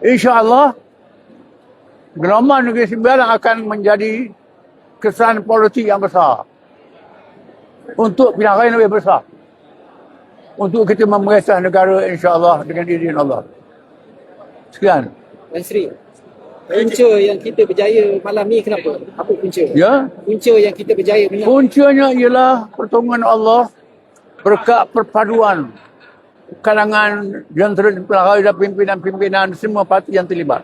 InsyaAllah, gelombang Negeri Sembilan akan menjadi kesan politik yang besar untuk pilihan raya lebih besar untuk kita memerintah negara insyaAllah dengan izin Allah. Sekian. Tan Sri, punca yang kita berjaya malam ni kenapa? Apa punca? Ya. Punca yang kita berjaya menang. Puncanya ialah pertolongan Allah berkat perpaduan kalangan jentera pilihan raya dan pimpinan-pimpinan semua parti yang terlibat.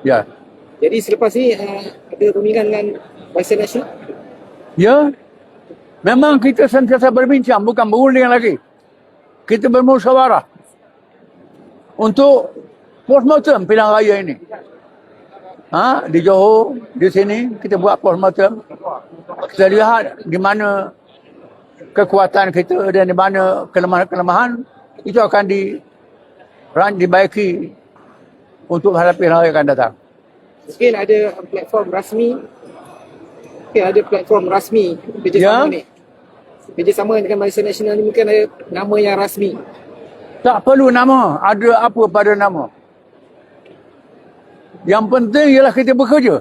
Ya. Jadi selepas ni ada rundingan dengan Barisan Nasional? Ya. Memang kita sentiasa berbincang, bukan berunding lagi. Kita bermusyawarah untuk postmortem pilihan raya ini. Di Johor, di sini kita buat postmortem. Kita lihat di mana kekuatan kita dan di mana kelemahan-kelemahan itu akan dibaiki untuk menghadapi pilihan raya akan datang. Mungkin ada platform rasmi kerjasama ni. Kerjasama dengan Barisan Nasional ni mungkin ada nama yang rasmi. Tak perlu nama, ada apa pada nama. Yang penting ialah kita bekerja.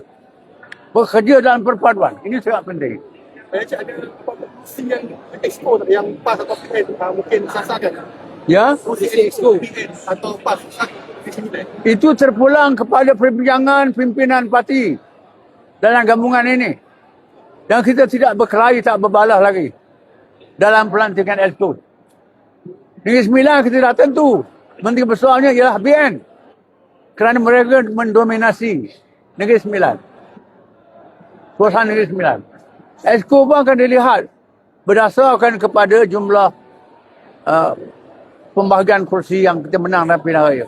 Bekerja dalam perpaduan. Ini sangat penting. Ada posisi yang expo yang PAS atau PN mungkin sasarkan. Ya? Posisi expo Atau PAS di sini. Itu terpulang kepada perbincangan pimpinan parti dalam gabungan ini. Dan kita tidak berkelahi, tak berbalah lagi dalam pelantikan exco. Negeri Sembilan kita dah tentu. Menteri besarnya ialah BN. Kerana mereka mendominasi Negeri Sembilan. Suasana Negeri Sembilan. Exco pun akan dilihat berdasarkan kepada jumlah pembahagian kursi yang kita menang dalam pilihan raya.